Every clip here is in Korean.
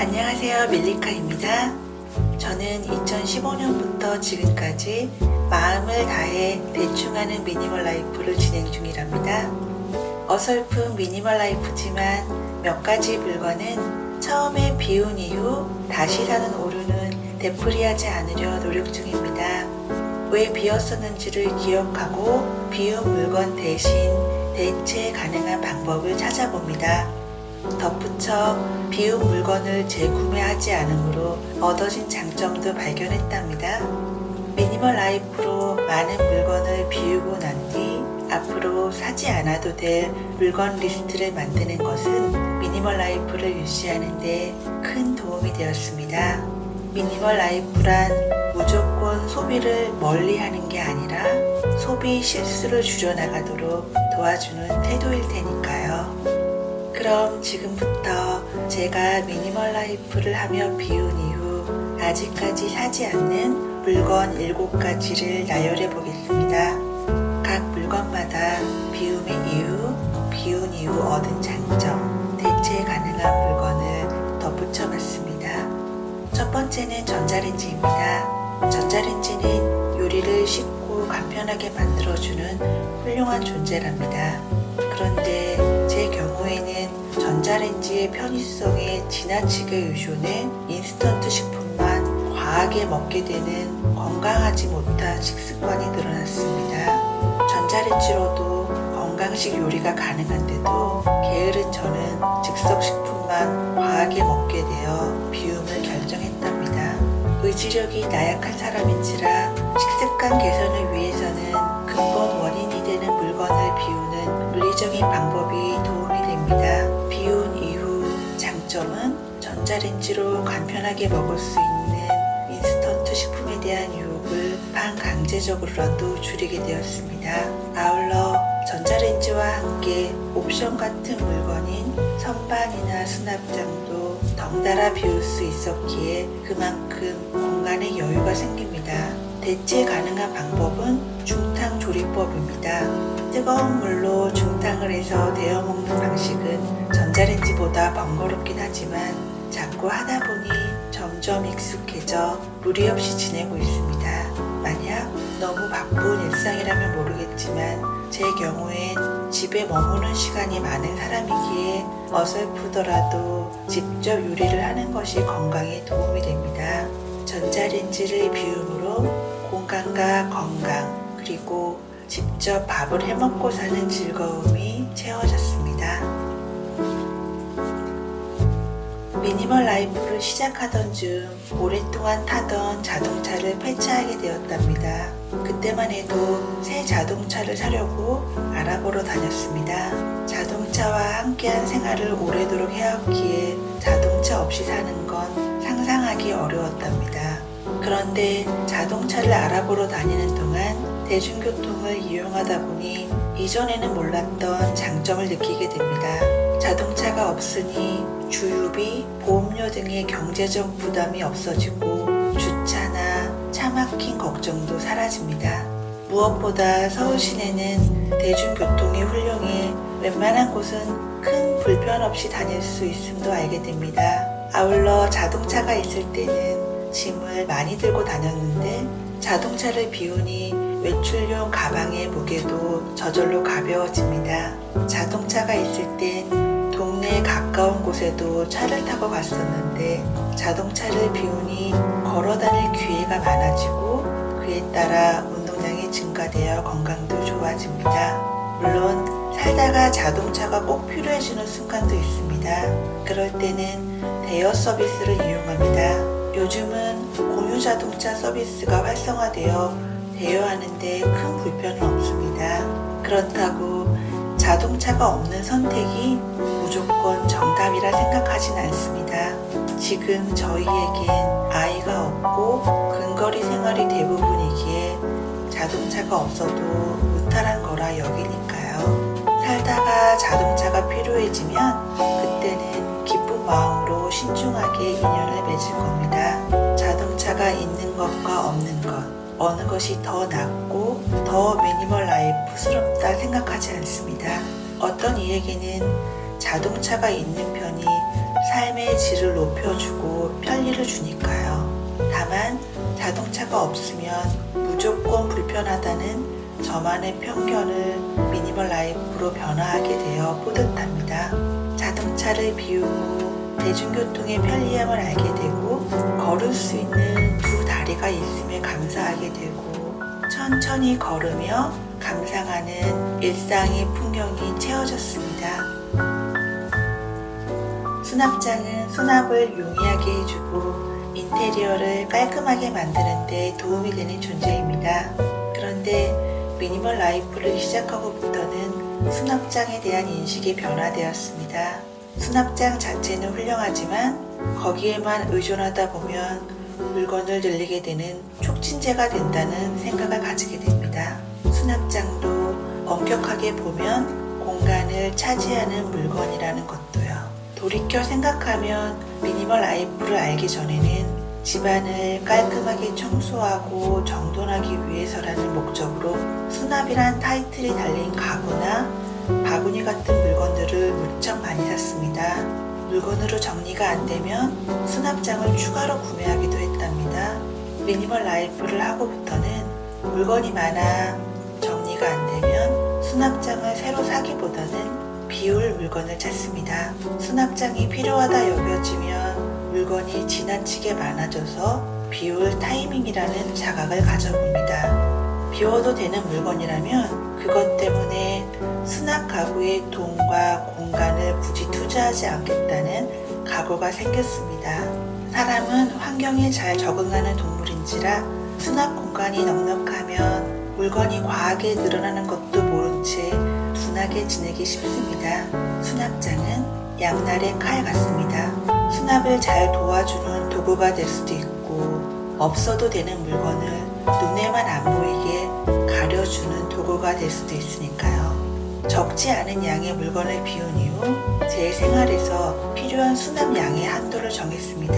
안녕하세요, 밀리카입니다. 저는 2015년부터 지금까지 마음을 다해 대충 하는 미니멀 라이프를 진행 중이랍니다. 어설픈 미니멀 라이프지만 몇 가지 물건은 처음에 비운 이후 다시 사는 오류는 되풀이하지 않으려 노력 중입니다. 왜 비었었는지를 기억하고 비운 물건 대신 대체 가능한 방법을 찾아봅니다. 덧붙여 비운 물건을 재구매하지 않으므로 얻어진 장점도 발견했답니다. 미니멀 라이프로 많은 물건을 비우고 난 뒤 앞으로 사지 않아도 될 물건 리스트를 만드는 것은 미니멀 라이프를 유지하는 데 큰 도움이 되었습니다. 미니멀 라이프란 무조건 소비를 멀리 하는 게 아니라 소비 실수를 줄여나가도록 도와주는 태도일 테니까요. 그럼 지금부터 제가 미니멀 라이프를 하며 비운 이후 아직까지 사지 않는 물건 7가지를 나열해 보겠습니다. 각 물건마다 비움의 이유, 비운 이후 얻은 장점, 대체 가능한 물건을 덧붙여 봤습니다. 첫 번째는 전자레인지입니다. 전자레인지는 요리를 쉽고 간편하게 만들어주는 훌륭한 존재랍니다. 그런데 제 경우에는 전자레인지의 편의성에 지나치게 의존해 인스턴트 식품만 과하게 먹게 되는 건강하지 못한 식습관이 늘어났습니다. 전자레인지로도 건강식 요리가 가능한데도 게으른 저는 즉석식품만 과하게 먹게 되어 비움을 결정했답니다. 의지력이 나약한 사람인지라 식습관 개선을 위해서는 근본 원인이 되는 물건을 비우는 물리적인 방법이 도움이 됩니다. 비운 이후 장점은 전자레인지로 간편하게 먹을 수 있는 인스턴트 식품에 대한 유혹을 반강제적으로라도 줄이게 되었습니다. 아울러 전자레인지와 함께 옵션 같은 물건인 선반이나 수납장도 덩달아 비울 수 있었기에 그만큼 공간에 여유가 생깁니다. 대체 가능한 방법은 중탕 조리법입니다. 뜨거운 물로 중탕을 해서 데워 먹는 방식은 전자레인지보다 번거롭긴 하지만 자꾸 하다 보니 점점 익숙해져 무리 없이 지내고 있습니다. 만약 너무 바쁜 일상이라면 모르겠지만 제 경우엔 집에 머무는 시간이 많은 사람이기에 어설프더라도 직접 요리를 하는 것이 건강에 도움이 됩니다. 전자레인지를 비움으로 공간과 건강 그리고 직접 밥을 해먹고 사는 즐거움이 채워졌습니다. 미니멀 라이프를 시작하던 중 오랫동안 타던 자동차를 폐차하게 되었답니다. 그때만 해도 새 자동차를 사려고 알아보러 다녔습니다. 자동차와 함께한 생활을 오래도록 해왔기에 자동차 없이 사는 건 상상하기 어려웠답니다. 그런데 자동차를 알아보러 다니는 동안 대중교통을 이용하다 보니 이전에는 몰랐던 장점을 느끼게 됩니다. 자동차가 없으니 주유비, 보험료 등의 경제적 부담이 없어지고 주차나 차 막힌 걱정도 사라집니다. 무엇보다 서울 시내는 대중교통이 훌륭해 웬만한 곳은 큰 불편 없이 다닐 수 있음도 알게 됩니다. 아울러 자동차가 있을 때는 짐을 많이 들고 다녔는데 자동차를 비우니 외출용 가방의 무게도 저절로 가벼워집니다. 자동차가 있을 땐 동네에 가까운 곳에도 차를 타고 갔었는데 자동차를 비우니 걸어 다닐 기회가 많아지고 그에 따라 운동량이 증가되어 건강도 좋아집니다. 물론 살다가 자동차가 꼭 필요해지는 순간도 있습니다. 그럴 때는 대여 서비스를 이용합니다. 요즘은 공유 자동차 서비스가 활성화되어 대여하는데 큰 불편은 없습니다. 그렇다고 자동차가 없는 선택이 무조건 정답이라 생각하진 않습니다. 지금 저희에겐 아이가 없고 근거리 생활이 대부분이기에 자동차가 없어도 무탈한 거라 여기니까요. 살다가 자동차가 필요해지면 그때는 기쁜 마음으로 신중하게 인연을 맺을 겁니다. 자동차가 있는 것과 없는 것 어느 것이 더 낫고 더 미니멀 라이프스럽다 생각하지 않습니다. 어떤 이에게는 자동차가 있는 편이 삶의 질을 높여주고 편리를 주니까요. 다만 자동차가 없으면 무조건 불편하다는 저만의 편견을 미니멀 라이프로 변화하게 되어 뿌듯합니다. 자동차를 비우고 대중교통의 편리함을 알게 되고 걸을 수 있는 두 다리가 있음에 감사하게 되고 천천히 걸으며 감상하는 일상의 풍경이 채워졌습니다. 수납장은 수납을 용이하게 해주고 인테리어를 깔끔하게 만드는 데 도움이 되는 존재입니다. 그런데 미니멀 라이프를 시작하고부터는 수납장에 대한 인식이 변화되었습니다. 수납장 자체는 훌륭하지만 거기에만 의존하다 보면 물건을 늘리게 되는 촉진제가 된다는 생각을 가지게 됩니다. 수납장도 엄격하게 보면 공간을 차지하는 물건이라는 것도요. 돌이켜 생각하면 미니멀 라이프를 알기 전에는 집안을 깔끔하게 청소하고 정돈하기 위해서라는 목적으로 수납이란 타이틀이 달린 가구나 바구니 같은 물건들을 무척 많이 샀습니다. 물건으로 정리가 안 되면 수납장을 추가로 구매하기도 했답니다. 미니멀 라이프를 하고부터는 물건이 많아 정리가 안 되면 수납장을 새로 사기보다는 비울 물건을 찾습니다. 수납장이 필요하다 여겨지면 물건이 지나치게 많아져서 비울 타이밍이라는 자각을 가져봅니다. 비워도 되는 물건이라면 그것 때문에 수납 가구의 돈과 공간을 굳이 투자하지 않겠다는 각오가 생겼습니다. 사람은 환경에 잘 적응하는 동물인지라 수납 공간이 넉넉하면 물건이 과하게 늘어나는 것도 모른 채 둔하게 지내기 쉽습니다. 수납장은 양날의 칼 같습니다. 수납을 잘 도와주는 도구가 될 수도 있고 없어도 되는 물건을 눈에만 안 보이게 가려주는 도구가 될 수도 있으니까요. 적지 않은 양의 물건을 비운 이후 제 생활에서 필요한 수납 양의 한도를 정했습니다.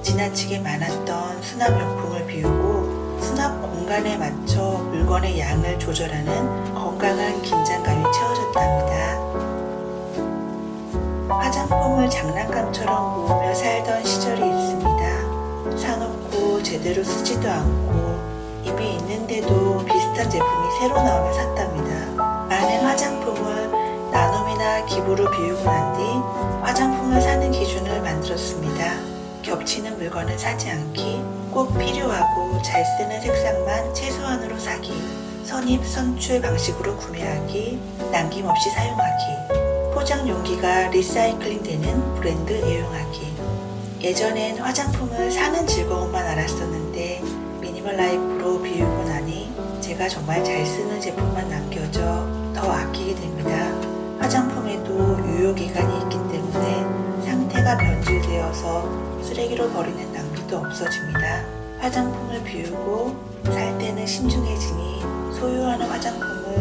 지나치게 많았던 수납용품을 비우고 수납 공간에 맞춰 물건의 양을 조절하는 건강한 긴장감이 채워졌답니다. 화장품을 장난감처럼 모으며 살던 시절이 있습니다. 사놓고 제대로 쓰지도 않고 이미 있는데도 비슷한 제품이 새로 나오면 샀답니다. 많은 화장품을 나눔이나 기부로 비우고 난 뒤 화장품을 사는 기준을 만들었습니다. 겹치는 물건은 사지 않기, 꼭 필요하고 잘 쓰는 색상만 최소한으로 사기, 선입 선출 방식으로 구매하기, 남김없이 사용하기, 포장 용기가 리사이클링 되는 브랜드 애용하기. 예전엔 화장품을 사는 즐거움만 알았었는데 미니멀 라이프로 비우고 나니 제가 정말 잘 쓰는 제품만 남겨져 더 아끼게 됩니다. 화장품에도 유효기간이 있기 때문에 상태가 변질되어서 쓰레기로 버리는 낭비도 없어집니다. 화장품을 비우고 살 때는 신중해지니 소유하는 화장품을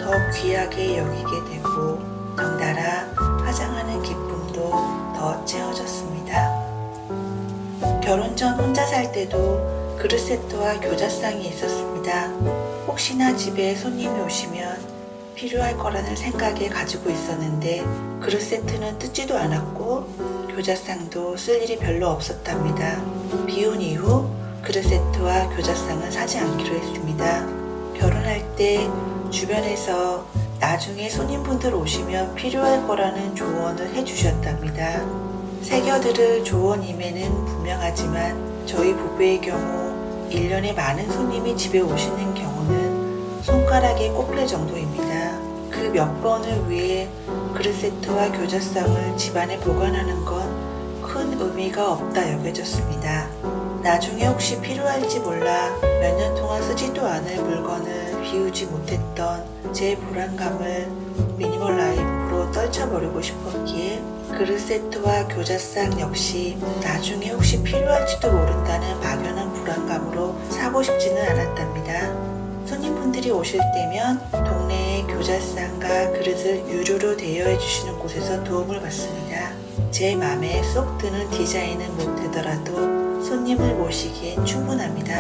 더 귀하게 여기게 되고 덩달아 화장하는 기쁨도 더 채워졌습니다. 결혼 전 혼자 살 때도 그릇 세트와 교자상이 있었습니다. 혹시나 집에 손님이 오시면 필요할 거라는 생각에 가지고 있었는데 그릇 세트는 뜯지도 않았고 교자상도 쓸 일이 별로 없었답니다. 비운 이후 그릇 세트와 교자상은 사지 않기로 했습니다. 결혼할 때 주변에서 나중에 손님분들 오시면 필요할 거라는 조언을 해주셨답니다. 새겨들을 조언임에는 분명하지만 저희 부부의 경우 1년에 많은 손님이 집에 오시는 경우는 손가락에 꼽힐 정도입니다. 그 몇 번을 위해 그릇 세트와 교자상을 집안에 보관하는 건 큰 의미가 없다 여겨졌습니다. 나중에 혹시 필요할지 몰라 몇 년 동안 쓰지도 않을 물건을 비우지 못했던 제 불안감을 미니멀 라이프로 떨쳐버리고 싶었기에 그릇 세트와 교자상 역시 나중에 혹시 필요할지도 모른다는 막연한 불안감으로 사고 싶지는 않았답니다. 손님분들이 오실 때면 동네에 교자상과 그릇을 유료로 대여해 주시는 곳에서 도움을 받습니다. 제 맘에 쏙 드는 디자인은 못되더라도 손님을 모시기엔 충분합니다.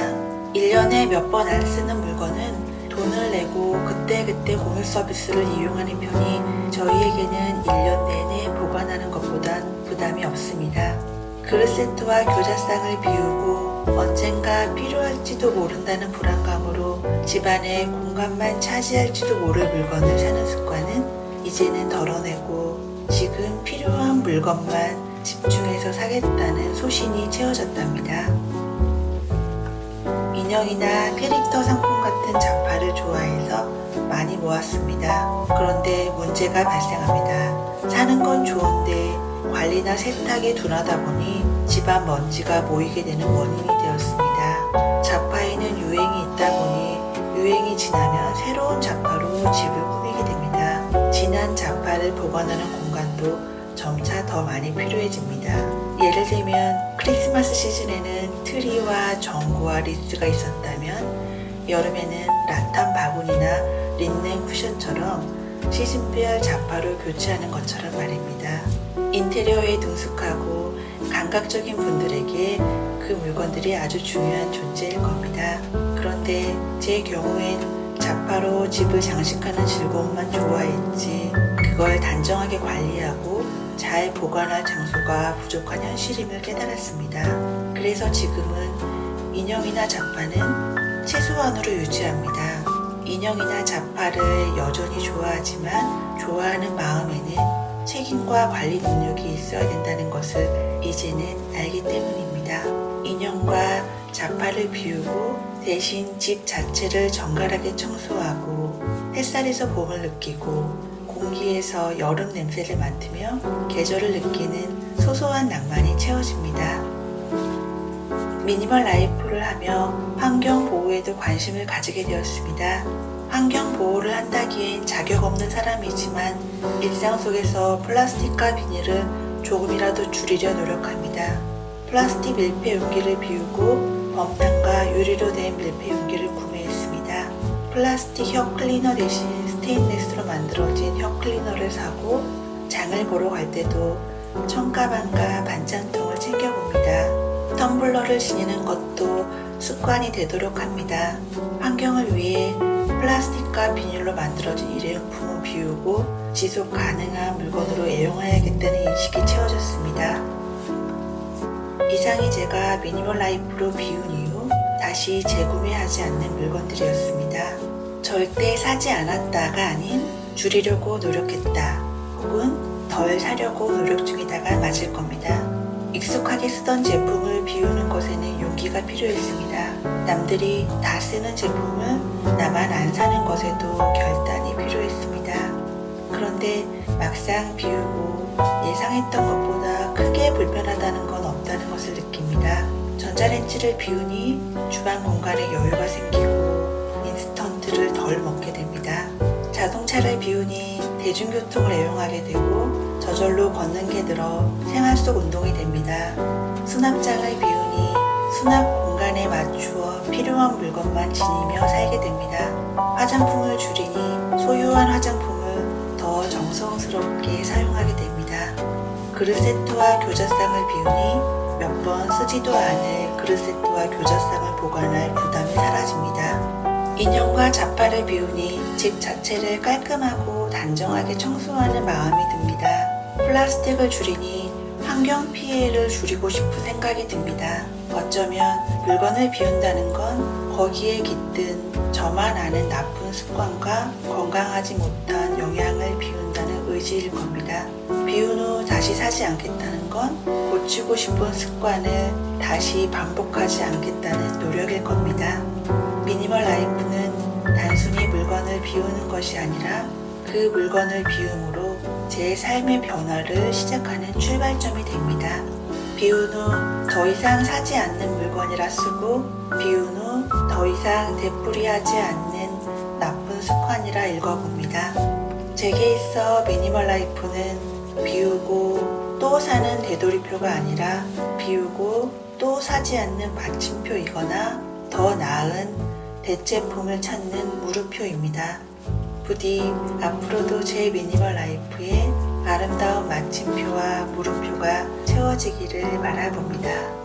1년에 몇 번 안 쓰는 물건은 돈을 내고 그때그때 공유 서비스를 이용하는 편이 저희에게는 1년 내내 보관하는 것보단 부담 부담이 없습니다. 그릇 세트와 교자상을 비우고 언젠가 필요할지도 모른다는 불안감으로 집안의 공간만 차지할지도 모를 물건을 사는 습관은 이제는 덜어내고 지금 필요한 물건만 집중해서 사겠다는 소신이 채워졌답니다. 인형이나 캐릭터 상품 같은 잡화를 좋아해서 많이 모았습니다. 그런데 문제가 발생합니다. 사는 건 좋은데 관리나 세탁에 둔하다 보니 집안 먼지가 모이게 되는 원인이 되었습니다. 잡화에는 유행이 있다 보니 유행이 지나면 새로운 잡화로 집을 꾸미게 됩니다. 지난 잡화를 보관하는 공간도 점차 더 많이 필요해집니다. 예를 들면 크리스마스 시즌에는 트리와 전구와 리스가 있었다면 여름에는 라탄 바구니나 린넨 쿠션처럼 시즌별 잡화로 교체하는 것처럼 말입니다. 인테리어에 능숙하고 감각적인 분들에게 그 물건들이 아주 중요한 존재일 겁니다. 그런데 제 경우엔 잡화로 집을 장식하는 즐거움만 좋아했지 그걸 단정하게 관리하고 잘 보관할 장소가 부족한 현실임을 깨달았습니다. 그래서 지금은 인형이나 잡화는 최소한으로 유지합니다. 인형이나 잡화를 여전히 좋아하지만 좋아하는 마음에는 책임과 관리 능력이 있어야 된다는 것을 이제는 알기 때문입니다. 인형과 잡화를 비우고 대신 집 자체를 정갈하게 청소하고 햇살에서 봄을 느끼고 공기에서 여름 냄새를 맡으며 계절을 느끼는 소소한 낭만이 채워집니다. 미니멀 라이프를 하며 환경 보호에도 관심을 가지게 되었습니다. 환경 보호를 한다기엔 자격 없는 사람이지만 일상 속에서 플라스틱과 비닐을 조금이라도 줄이려 노력합니다. 플라스틱 밀폐 용기를 비우고 범탄과 유리로 된 밀폐 용기를 구매했습니다. 플라스틱 혀 클리너 대신 스테인리스로 만들어진 혀 클리너를 사고 장을 보러 갈 때도 청가방과 반찬통을 챙겨봅니다. 텀블러를 지니는 것도 습관이 되도록 합니다. 환경을 위해 플라스틱과 비닐로 만들어진 일회용품은 비우고 지속 가능한 물건으로 애용해야겠다는 인식이 채워졌습니다. 이상이 제가 미니멀 라이프로 비운 이후 다시 재구매하지 않는 물건들이었습니다. 절대 사지 않았다가 아닌 줄이려고 노력했다 혹은 덜 사려고 노력 중이다가 맞을 겁니다. 익숙하게 쓰던 제품을 비우는 것에는 용기가 필요했습니다. 남들이 다 쓰는 제품을 나만 안 사는 것에도 결단이 필요했습니다. 그런데 막상 비우고 예상했던 것보다 크게 불편하다는 건 없다는 것을 느낍니다. 전자레인지를 비우니 주방 공간에 여유가 생기고 인스턴트를 덜 먹게 됩니다. 자동차를 비우니 대중교통을 애용하게 되고 저절로 걷는 게 늘어 생활 속 운동이 됩니다. 수납장을 비우니 수납 공간에 맞추어 필요한 물건만 지니며 살게 됩니다. 화장품을 줄이니 소유한 화장품을 더 정성스럽게 사용하게 됩니다. 그릇 세트와 교자상을 비우니 몇 번 쓰지도 않을 그릇 세트와 교자상을 보관할 부담이 사라집니다. 인형과 잡화를 비우니 집 자체를 깔끔하고 단정하게 청소하는 마음이 듭니다. 플라스틱을 줄이니 환경 피해를 줄이고 싶은 생각이 듭니다. 어쩌면 물건을 비운다는 건 거기에 깃든 저만 아는 나쁜 습관과 건강하지 못한 영향을 비운다는 의지일 겁니다. 비운 후 다시 사지 않겠다는 건 고치고 싶은 습관을 다시 반복하지 않겠다는 노력일 겁니다. 미니멀 라이프는 단순히 물건을 비우는 것이 아니라 그 물건을 비움으로 제 삶의 변화를 시작하는 출발점이 됩니다. 비운 후 더 이상 사지 않는 물건이라 쓰고 비운 후 더 이상 되풀이하지 않는 나쁜 습관이라 읽어봅니다. 제게 있어 미니멀 라이프는 비우고 또 사는 되돌이표가 아니라 비우고 또 사지 않는 받침표이거나 더 나은 대체품을 찾는 물음표입니다. 부디 앞으로도 제 미니멀 라이프에 아름다운 마침표와 물음표가 채워지기를 바라봅니다.